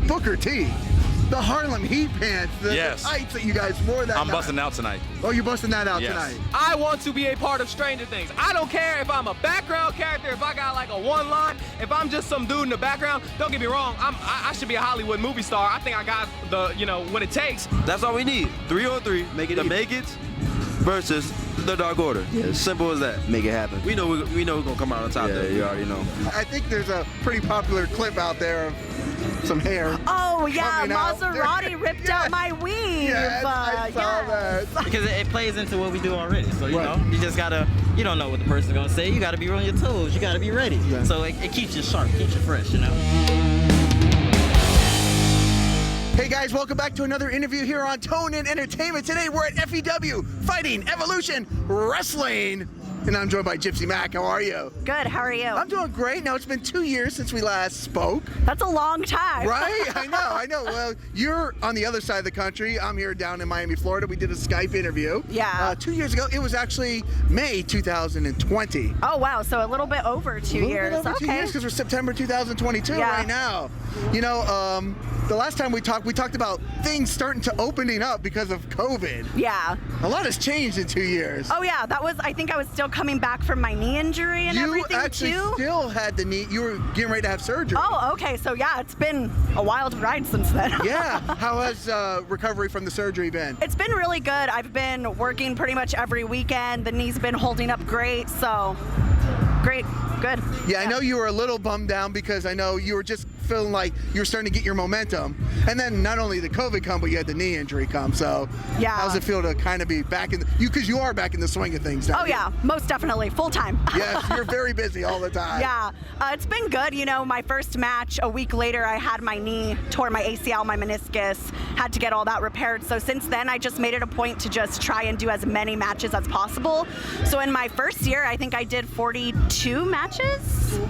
Booker T, the Harlem Heat pants, the tights that you guys wore that I'm night. busting out tonight. Oh, you're busting that out tonight. I want to be a part of Stranger Things. I don't care if I'm a background character, if I got like a one line, if I'm just some dude in the background. Don't get me wrong, I should be a Hollywood movie star. I think I got the, what it takes. That's all we need. 3-on-3, make it versus the Dark Order. Yeah, simple as that. Make it happen. We know we're gonna come out on top there. You already know. I think there's a pretty popular clip out there of some hair. Oh yeah, Maserati ripped out my weave. Yes, I saw that. Because it plays into what we do already. So you know, you just gotta, you don't know what the person's gonna say. You gotta be on your toes. You gotta be ready. Yeah. So it keeps you sharp, keeps you fresh, you know. Hey guys, welcome back to another interview here on Tone and Entertainment. Today we're at FEW, Fighting Evolution Wrestling. And I'm joined by Gypsy Mac. How are you? Good, how are you? I'm doing great. Now, it's been 2 years since we last spoke. That's a long time. Right? I know. Well, you're on the other side of the country. I'm here down in Miami, Florida. We did a Skype interview. Yeah. 2 years ago. It was actually May 2020. Oh, wow. So a little bit over 2 years. Over 2 years because we're September 2022 right now. You know, the last time we talked about things starting to opening up because of COVID. Yeah. A lot has changed in 2 years. Oh yeah, I think I was still coming back from my knee injury and everything too. You actually still had the knee, you were getting ready to have surgery. Oh, okay, so yeah, it's been a wild ride since then. Yeah, how has recovery from the surgery been? It's been really good. I've been working pretty much every weekend. The knee's been holding up great, so great, good. Yeah, I know you were a little bummed down because I know you were just feeling like you were starting to get your momentum. And then not only the COVID come, but you had the knee injury come. So yeah, how does it feel to kind of be back in because you are back in the swing of things now? Oh yeah, most definitely, full time. Yes, you're very busy all the time. Yeah, it's been good. You know, my first match, a week later, I had my knee, tore my ACL, my meniscus, had to get all that repaired. So since then, I just made it a point to just try and do as many matches as possible. So in my first year, I think I did 42 matches,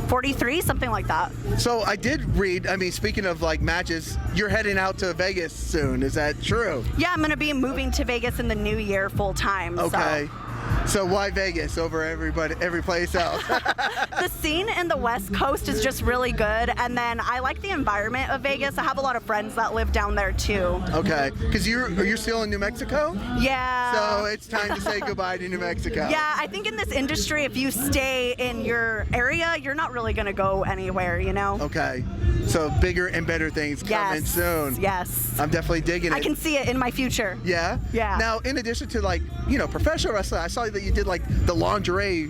43, something like that. So I did read, I mean, speaking of like matches, you're heading out to Vegas soon. Is that true? Yeah, I'm going to be moving to Vegas in the new year full time. Okay. So why Vegas over every place else? The scene in the West Coast is just really good, and then I like the environment of Vegas. I have a lot of friends that live down there too. Okay, because you're still in New Mexico? Yeah. So it's time to say goodbye to New Mexico. Yeah, I think in this industry, if you stay in your area, you're not really going to go anywhere, you know? Okay. So bigger and better things coming soon. Yes. I'm definitely digging it. I can see it in my future. Yeah? Yeah. Now, in addition to like, professional wrestling, I saw that you did like the lingerie.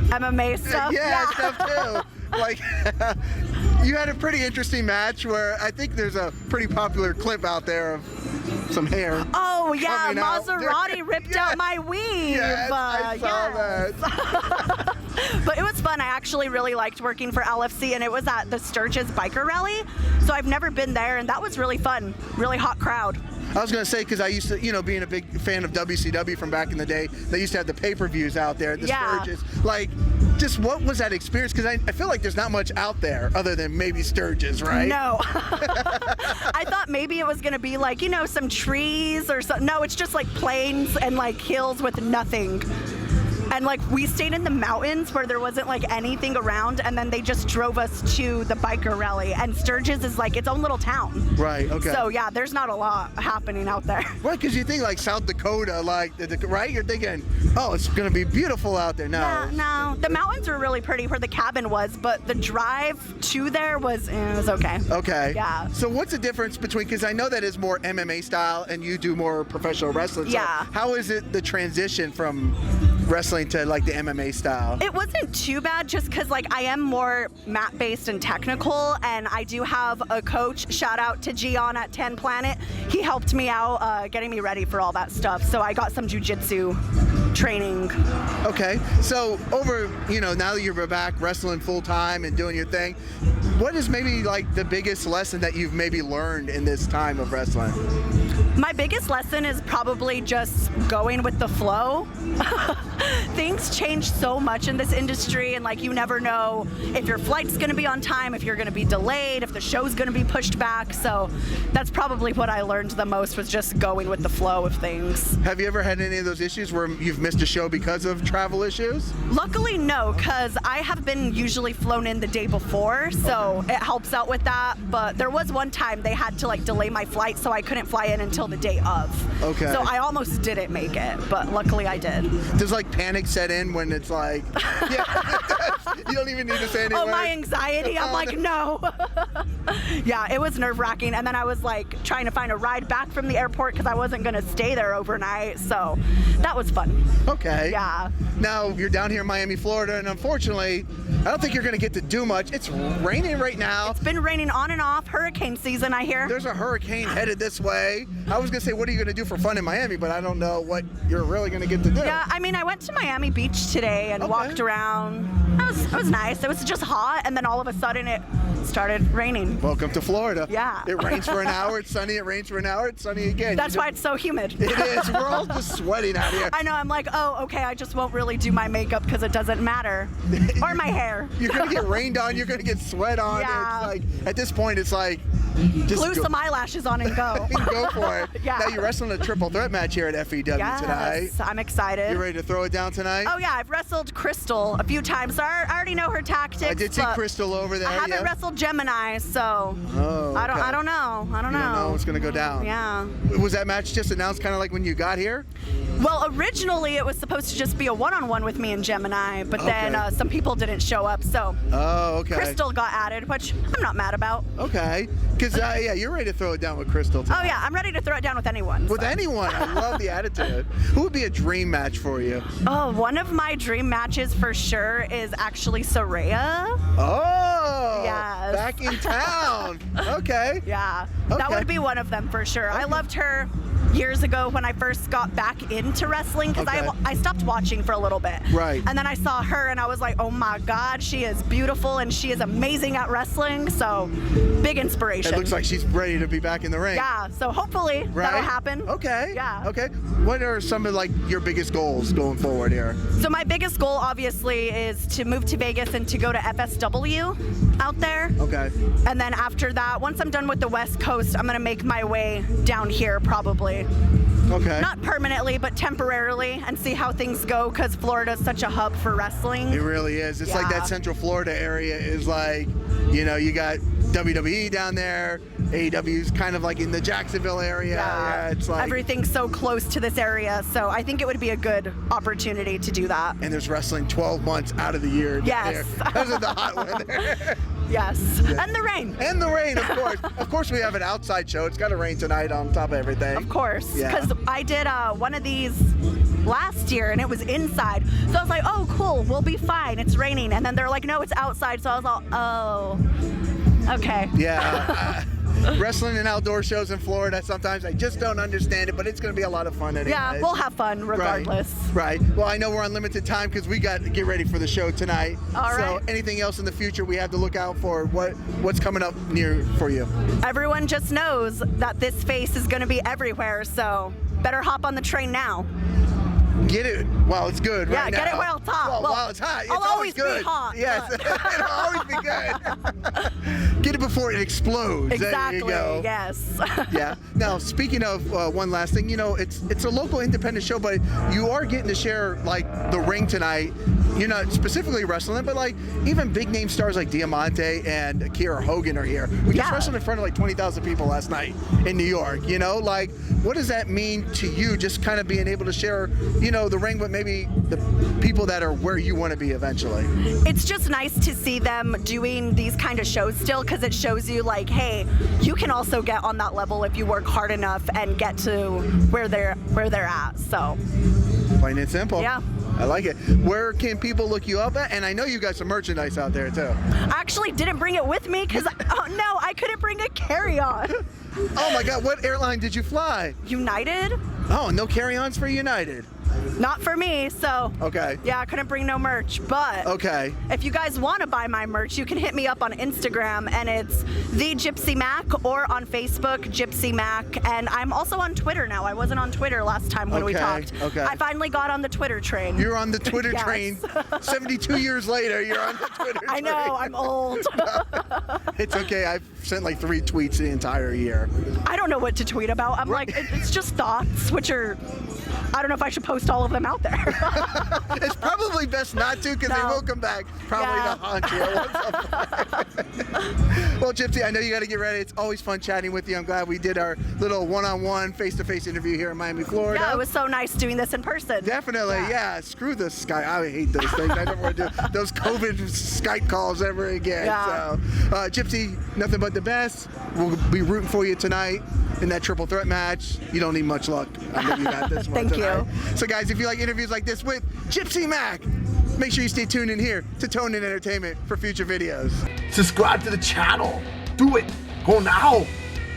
MMA stuff? Yeah, stuff too. Like, you had a pretty interesting match where I think there's a pretty popular clip out there of some hair. Oh yeah, Maserati ripped out my weave. Yes, I saw that. But it was fun. I actually really liked working for LFC, and it was at the Sturgis biker rally. So I've never been there, and that was really fun. Really hot crowd. I was going to say, because I used to, being a big fan of WCW from back in the day, they used to have the pay-per-views out there at the Sturgis. Like, just what was that experience? Because I feel like there's not much out there other than maybe Sturgis, right? No. I thought maybe it was going to be like, some trees or something. No, it's just like plains and like hills with nothing. And like we stayed in the mountains where there wasn't like anything around, and then they just drove us to the biker rally. And Sturgis is like its own little town. Right, okay. So yeah, there's not a lot happening out there. Right, because you think like South Dakota, like, right? You're thinking, oh, it's going to be beautiful out there. No. Yeah, no. The mountains were really pretty where the cabin was, but the drive to there was okay. Okay. Yeah. So what's the difference between, because I know that is more MMA style and you do more professional wrestling. Yeah. So how is it the transition from wrestling to like the MMA style? It wasn't too bad, just because like I am more mat based and technical, and I do have a coach. Shout out to Gian at 10 Planet. He helped me out getting me ready for all that stuff. So I got some jiu-jitsu training. Okay, so over, now that you're back wrestling full time and doing your thing, what is maybe like the biggest lesson that you've maybe learned in this time of wrestling? My biggest lesson is probably just going with the flow. Things change so much in this industry, and like you never know if your flight's going to be on time, if you're going to be delayed, if the show's going to be pushed back. So that's probably what I learned the most, was just going with the flow of things. Have you ever had any of those issues where you've missed a show because of travel issues? Luckily, no, because I have been usually flown in the day before, so it helps out with that. But there was one time they had to like delay my flight, so I couldn't fly in until the day of. Okay. So I almost didn't make it, but luckily I did. Does like panic set in when it's like, yeah, you don't even need to say anything? Oh, my anxiety. I'm like, no. Yeah, it was nerve-wracking. And then I was like trying to find a ride back from the airport because I wasn't going to stay there overnight. So that was fun. Okay. Yeah. Now you're down here in Miami, Florida, and unfortunately, I don't think you're going to get to do much. It's raining right now. It's been raining on and off. Hurricane season, I hear. There's a hurricane headed this way. I was going to say, what are you going to do for fun in Miami? But I don't know what you're really going to get to do. Yeah, I mean, I went to Miami Beach today and walked around. It was nice. It was just hot, and then all of a sudden it started raining. Welcome to Florida. Yeah. It rains for an hour, it's sunny. It rains for an hour, it's sunny again. That's why it's so humid. It is. We're all just sweating out here. I know. I'm like, oh, okay, I just won't really do my makeup because it doesn't matter. Or my hair. You're going to get rained on. You're going to get sweat on. Yeah. It's like, at this point, it's like, just glue some eyelashes on and go. Go for it. Yeah. Now you're wrestling a triple threat match here at FEW tonight. Yes, I'm excited. You ready to throw it down tonight? Oh yeah, I've wrestled Crystal a few times, so I already know her tactics. I did see Crystal over there. I haven't wrestled Gemini, so I don't know. You don't know what's gonna go down. Yeah. Was that match just announced kind of like when you got here? Well, originally it was supposed to just be a one-on-one with me and Gemini, but then some people didn't show up, so Crystal got added, which I'm not mad about. Okay. Because yeah, you're ready to throw it down with Crystal tonight. Oh yeah, I'm ready to throw it down with anyone. With anyone. I love the attitude. Who would be a dream match for you? Oh, one of my dream matches for sure is actually Soraya. Oh. Yes. Back in town. Okay. Yeah. Okay. That would be one of them for sure. I loved her years ago when I first got back into wrestling because I stopped watching for a little bit. Right. And then I saw her and I was like, oh my God, she is beautiful and she is amazing at wrestling. So big inspiration. It looks like she's ready to be back in the ring. Yeah. So hopefully that'll happen. Okay. Yeah. Okay. What are some of like your biggest goals going forward here? So my biggest goal obviously is to move to Vegas and to go to FSW out there. Okay. And then after that, once I'm done with the West Coast, I'm gonna make my way down here probably. Okay. Not permanently, but temporarily, and see how things go, because Florida is such a hub for wrestling. It really is. It's like that Central Florida area is like, you know, you got WWE down there, AEW's kind of like in the Jacksonville area. Yeah, it's like everything's so close to this area, so I think it would be a good opportunity to do that. And there's wrestling 12 months out of the year. Yes. Because of the hot weather. Yes. Yeah. And the rain. And the rain, of course. Of course, we have an outside show. It's got to rain tonight on top of everything. Of course. Because I did one of these last year and it was inside. So I was like, oh, cool, we'll be fine. It's raining. And then they're like, no, it's outside. So I was all, oh, okay. Yeah. Wrestling and outdoor shows in Florida, sometimes I just don't understand it, but it's going to be a lot of fun anyway. Yeah, we'll have fun regardless. Right. Well, I know we're on limited time because we got to get ready for the show tonight. All right. So anything else in the future we have to look out for? What's coming up near for you? Everyone just knows that this face is going to be everywhere, so better hop on the train now. Get it while it's good right now. Yeah, get it while it's hot. Well, while it's hot. It's I'll always good. be hot. Yes, it'll always be good. Get it before it explodes. Exactly, there you go. yes. Yeah. Now, speaking of one last thing, you know, it's a local independent show, but you are getting to share, like, the ring tonight. You're not specifically wrestling, but, like, even big-name stars like Diamante and Kiera Hogan are here. We just wrestled in front of, like, 20,000 people last night in New York, you know? Like, what does that mean to you, just kind of being able to share, you know, the ring with maybe the people that are where you want to be eventually? It's just nice to see them doing these kind of shows still, because it shows you, like, hey, you can also get on that level if you work hard enough and get to where they're at. So plain and simple. Yeah. I like it. Where can people look you up at? And I know you got some merchandise out there too. I actually didn't bring it with me because I couldn't bring a carry-on. Oh my God, what airline did you fly? United? Oh, no carry-ons for United. Not for me, so. Okay. Yeah, I couldn't bring no merch, but. Okay. If you guys want to buy my merch, you can hit me up on Instagram, and it's the Gypsy Mac, or on Facebook, Gypsy Mac, and I'm also on Twitter now. I wasn't on Twitter last time when we talked. Okay. I finally got on the Twitter train. You're on the Twitter Yes. train. 72 years later, you're on the Twitter train. I know, I'm old. It's okay. I've sent like 3 tweets the entire year. I don't know what to tweet about. I'm like, it's just thoughts, which are, I don't know if I should post all of them out there. It's probably best not to, because they will come back probably to haunt you. Well, Gypsy, I know you got to get ready. It's always fun chatting with you. I'm glad we did our little one-on-one, face-to-face interview here in Miami, Florida. Yeah, it was so nice doing this in person. Definitely, yeah. Screw the Skype. I hate those things. I don't want to do those COVID Skype calls ever again. Yeah. So, Gypsy, nothing but the best. We'll be rooting for you tonight in that triple threat match. You don't need much luck. I know you got this one Thank tonight. you. So, guys, if you like interviews like this with Gypsy Mac, make sure you stay tuned in here to Tone In Entertainment for future videos. Subscribe to the channel. Do it. Go now.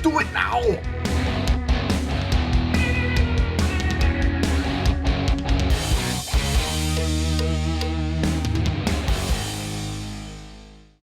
Do it now.